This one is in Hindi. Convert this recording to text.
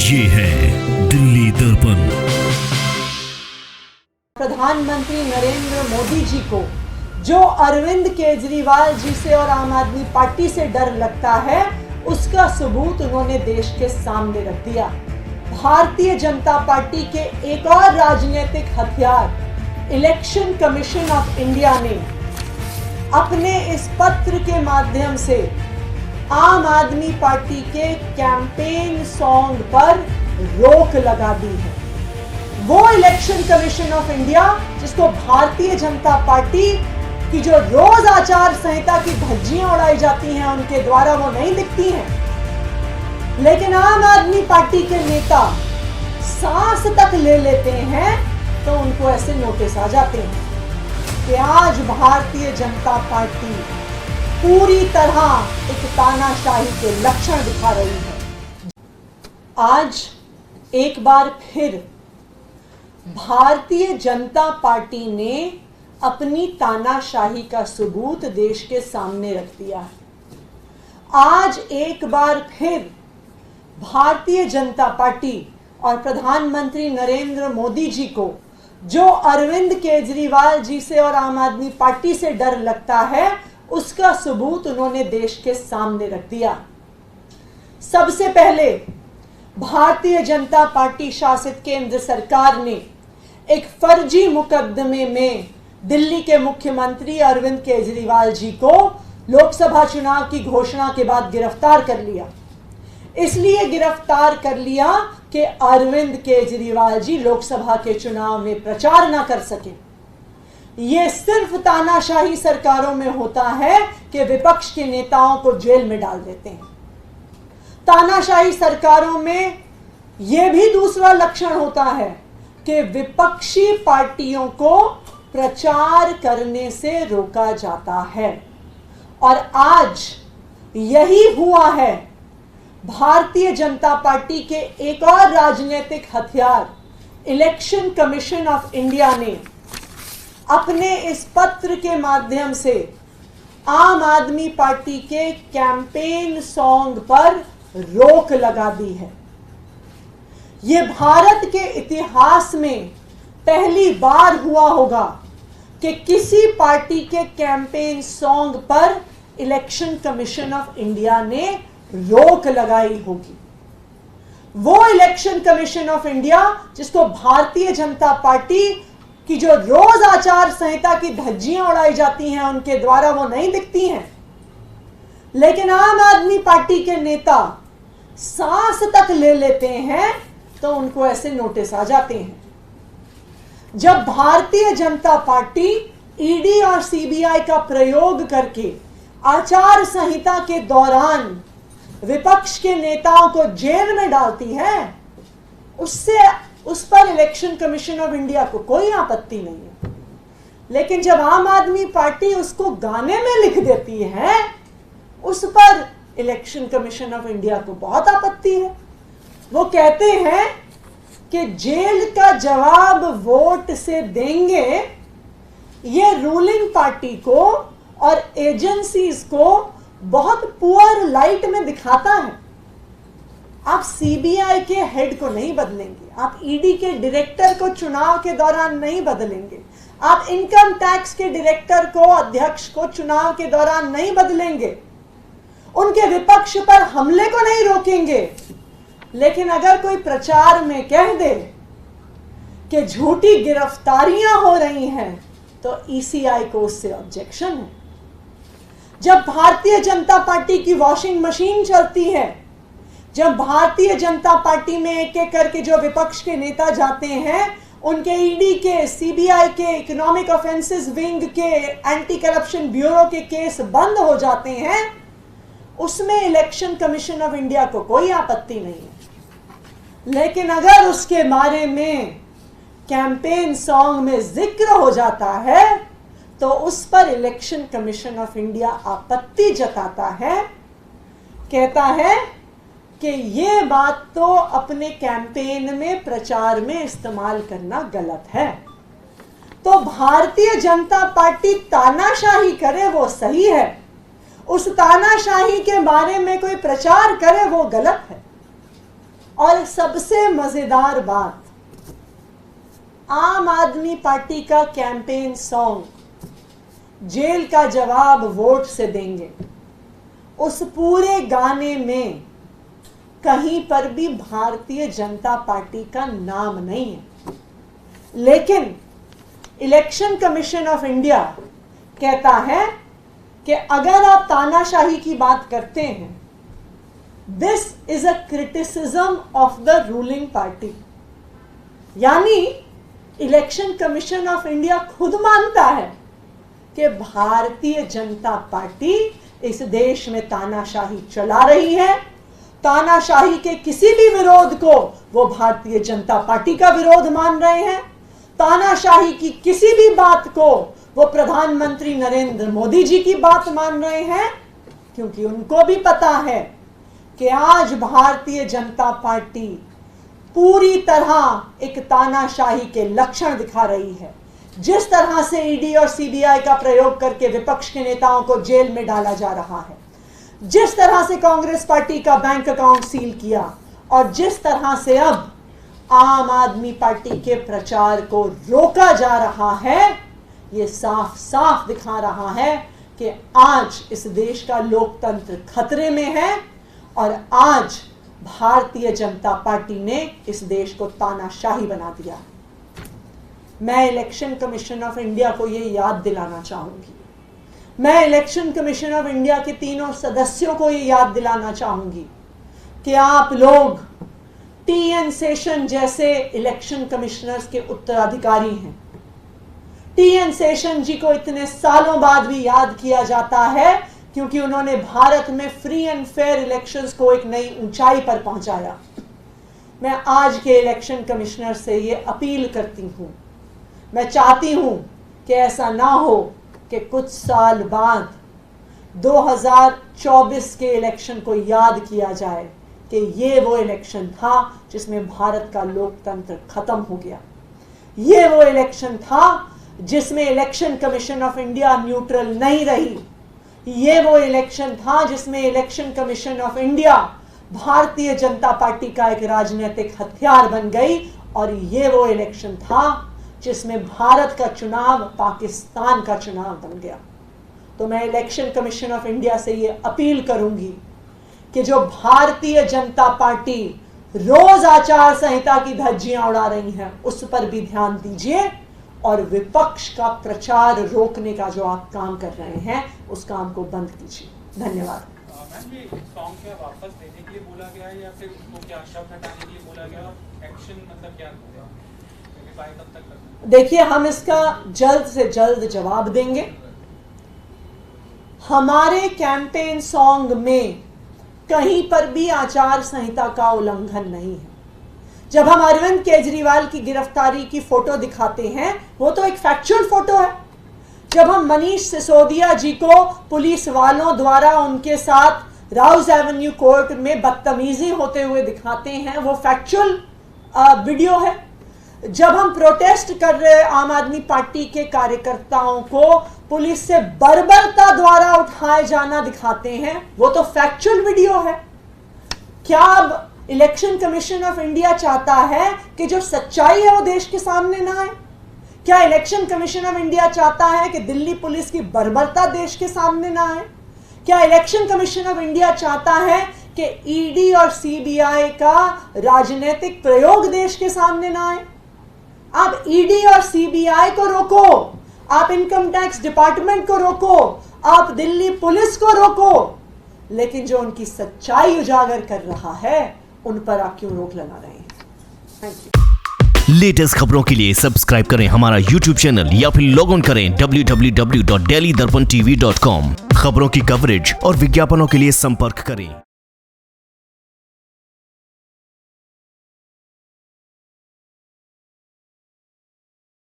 ये है दिल्ली दर्पण। प्रधानमंत्री नरेंद्र मोदी जी को जो अरविंद केजरीवाल जी से और आम आदमी पार्टी से डर लगता है, उसका सबूत उन्होंने देश के सामने रख दिया। भारतीय जनता पार्टी के एक और राजनीतिक हथियार इलेक्शन कमीशन ऑफ इंडिया ने अपने इस पत्र के माध्यम से आम आदमी पार्टी के कैंपेन सॉन्ग पर रोक लगा दी है। वो इलेक्शन कमीशन ऑफ इंडिया जिसको भारतीय जनता पार्टी की जो रोज आचार संहिता की धज्जियां उड़ाई जाती हैं उनके द्वारा वो नहीं दिखती हैं, लेकिन आम आदमी पार्टी के नेता सांस तक ले लेते हैं तो उनको ऐसे नोटिस आ जाते हैं कि आज भारतीय जनता पार्टी पूरी तरह एक तानाशाही के लक्षण दिखा रही है। आज एक बार फिर भारतीय जनता पार्टी ने अपनी तानाशाही का सबूत देश के सामने रख दिया है। आज एक बार फिर भारतीय जनता पार्टी और प्रधानमंत्री नरेंद्र मोदी जी को जो अरविंद केजरीवाल जी से और आम आदमी पार्टी से डर लगता है, उसका सबूत उन्होंने देश के सामने रख दिया। सबसे पहले भारतीय जनता पार्टी शासित केंद्र सरकार ने एक फर्जी मुकदमे में दिल्ली के मुख्यमंत्री अरविंद केजरीवाल जी को लोकसभा चुनाव की घोषणा के बाद गिरफ्तार कर लिया। इसलिए गिरफ्तार कर लिया कि अरविंद केजरीवाल जी लोकसभा के चुनाव में प्रचार ना कर सके। यह सिर्फ तानाशाही सरकारों में होता है कि विपक्ष के नेताओं को जेल में डाल देते हैं। तानाशाही सरकारों में यह भी दूसरा लक्षण होता है कि विपक्षी पार्टियों को प्रचार करने से रोका जाता है। और आज यही हुआ है। भारतीय जनता पार्टी के एक और राजनीतिक हथियार इलेक्शन कमीशन ऑफ इंडिया ने अपने इस पत्र के माध्यम से आम आदमी पार्टी के कैंपेन सॉन्ग पर रोक लगा दी है। यह भारत के इतिहास में पहली बार हुआ होगा कि किसी पार्टी के कैंपेन सॉन्ग पर इलेक्शन कमीशन ऑफ इंडिया ने रोक लगाई होगी। वो इलेक्शन कमीशन ऑफ इंडिया जिसको भारतीय जनता पार्टी की जो रोज आचार संहिता की धज्जियां उड़ाई जाती हैं उनके द्वारा वो नहीं दिखती हैं, लेकिन आम आदमी पार्टी के नेता सांस तक ले लेते हैं तो उनको ऐसे नोटिस आ जाते हैं। जब भारतीय जनता पार्टी ईडी और सीबीआई का प्रयोग करके आचार संहिता के दौरान विपक्ष के नेताओं को जेल में डालती है, उस पर इलेक्शन कमीशन ऑफ इंडिया को कोई आपत्ति नहीं है। लेकिन जब आम आदमी पार्टी उसको गाने में लिख देती है, उस पर इलेक्शन कमीशन ऑफ इंडिया को बहुत आपत्ति है। वो कहते हैं कि जेल का जवाब वोट से देंगे, ये रूलिंग पार्टी को और एजेंसीज को बहुत पुअर लाइट में दिखाता है। आप सीबीआई के हेड को नहीं बदलेंगे, आप ईडी के डायरेक्टर को चुनाव के दौरान नहीं बदलेंगे, आप इनकम टैक्स के डायरेक्टर को, अध्यक्ष को चुनाव के दौरान नहीं बदलेंगे, उनके विपक्ष पर हमले को नहीं रोकेंगे। लेकिन अगर कोई प्रचार में कह दे कि झूठी गिरफ्तारियां हो रही हैं तो ईसीआई को उससे ऑब्जेक्शन है। जब भारतीय जनता पार्टी की वॉशिंग मशीन चलती है, जब भारतीय जनता पार्टी में एक एक करके जो विपक्ष के नेता जाते हैं, उनके ईडी के, सीबीआई के, इकोनॉमिक ऑफेंसेस विंग के, एंटी करप्शन ब्यूरो के केस बंद हो जाते हैं, उसमें इलेक्शन कमीशन ऑफ इंडिया को कोई आपत्ति नहीं है। लेकिन अगर उसके बारे में कैंपेन सॉन्ग में जिक्र हो जाता है तो उस पर इलेक्शन कमीशन ऑफ इंडिया आपत्ति जताता है, कहता है कि ये बात तो अपने कैंपेन में, प्रचार में इस्तेमाल करना गलत है। तो भारतीय जनता पार्टी तानाशाही करे वो सही है, उस तानाशाही के बारे में कोई प्रचार करे वो गलत है। और सबसे मजेदार बात, आम आदमी पार्टी का कैंपेन सॉन्ग जेल का जवाब वोट से देंगे, उस पूरे गाने में कहीं पर भी भारतीय जनता पार्टी का नाम नहीं है। लेकिन इलेक्शन कमीशन ऑफ इंडिया कहता है कि अगर आप तानाशाही की बात करते हैं, this is a criticism of the ruling party. यानी इलेक्शन कमीशन ऑफ इंडिया खुद मानता है कि भारतीय जनता पार्टी इस देश में तानाशाही चला रही है। तानाशाही के किसी भी विरोध को वो भारतीय जनता पार्टी का विरोध मान रहे हैं। तानाशाही की किसी भी बात को वो प्रधानमंत्री नरेंद्र मोदी जी की बात मान रहे हैं, क्योंकि उनको भी पता है कि आज भारतीय जनता पार्टी पूरी तरह एक तानाशाही के लक्षण दिखा रही है। जिस तरह से ईडी और सीबीआई का प्रयोग करके विपक्ष के नेताओं को जेल में डाला जा रहा है, जिस तरह से कांग्रेस पार्टी का बैंक अकाउंट सील किया, और जिस तरह से अब आम आदमी पार्टी के प्रचार को रोका जा रहा है, ये साफ साफ दिखा रहा है कि आज इस देश का लोकतंत्र खतरे में है और आज भारतीय जनता पार्टी ने इस देश को तानाशाही बना दिया। मैं इलेक्शन कमीशन ऑफ इंडिया को ये याद दिलाना चाहूंगी, मैं इलेक्शन कमीशन ऑफ इंडिया के तीनों सदस्यों को ये याद दिलाना चाहूंगी कि आप लोग टीएन शेषन जैसे इलेक्शन कमिश्नर्स के उत्तराधिकारी हैं। टीएन शेषन जी को इतने सालों बाद भी याद किया जाता है क्योंकि उन्होंने भारत में फ्री एंड फेयर इलेक्शंस को एक नई ऊंचाई पर पहुंचाया। मैं आज के इलेक्शन कमिश्नर से ये अपील करती हूं, मैं चाहती हूं कि ऐसा ना हो कि कुछ साल बाद 2024 के इलेक्शन को याद किया जाए कि ये वो इलेक्शन था जिसमें भारत का लोकतंत्र खत्म हो गया। ये वो इलेक्शन था जिसमें election commission of India neutral नहीं रही। ये वो इलेक्शन था जिसमें election commission of India Bharatiya Janata party का एक राजनीतिक हथियार बन गई, और ये वो इलेक्शन था जिसमें भारत का चुनाव पाकिस्तान का चुनाव बन गया। तो मैं इलेक्शन कमीशन ऑफ इंडिया से ये अपील करूंगी कि जो भारतीय जनता पार्टी रोज आचार संहिता की धज्जियां उड़ा रही हैं, उस पर भी ध्यान दीजिए और विपक्ष का प्रचार रोकने का जो आप काम कर रहे हैं उस काम को बंद कीजिए। धन्यवाद। मैम, ये सॉन्ग क्या वापस देने के लिए बोला गया है या फिर उसको क्या शब्द हटाने के लिए बोला गया और एक्शन मतलब क्या होगा? कब तक करना? देखिए, हम इसका जल्द से जल्द जवाब देंगे। हमारे कैंपेन सॉन्ग में कहीं पर भी आचार संहिता का उल्लंघन नहीं है। जब हम अरविंद केजरीवाल की गिरफ्तारी की फोटो दिखाते हैं, वो तो एक फैक्चुअल फोटो है। जब हम मनीष सिसोदिया जी को पुलिस वालों द्वारा उनके साथ राउज एवेन्यू कोर्ट में बदतमीजी होते हुए दिखाते हैं, वो फैक्चुअल वीडियो है। जब हम प्रोटेस्ट कर रहे आम आदमी पार्टी के कार्यकर्ताओं को पुलिस से बर्बरता द्वारा उठाए जाना दिखाते हैं, वो तो फैक्चुअल वीडियो है। क्या अब इलेक्शन कमीशन ऑफ इंडिया चाहता है कि जो सच्चाई है वो देश के सामने ना आए? क्या इलेक्शन कमीशन ऑफ इंडिया चाहता है कि दिल्ली पुलिस की बर्बरता देश के सामने ना आए? क्या इलेक्शन कमीशन ऑफ इंडिया चाहता है कि ईडी और सीबीआई का राजनीतिक प्रयोग देश के सामने ना आए? आप ईडी और सीबीआई को रोको, आप इनकम टैक्स डिपार्टमेंट को रोको, आप दिल्ली पुलिस को रोको, लेकिन जो उनकी सच्चाई उजागर कर रहा है उन पर आप क्यों रोक लगा रहे हैं? Thank you. लेटेस्ट खबरों के लिए सब्सक्राइब करें हमारा YouTube चैनल या फिर लॉग इन करें www.delhidarpantv.com। खबरों की कवरेज और विज्ञापनों के लिए संपर्क करें।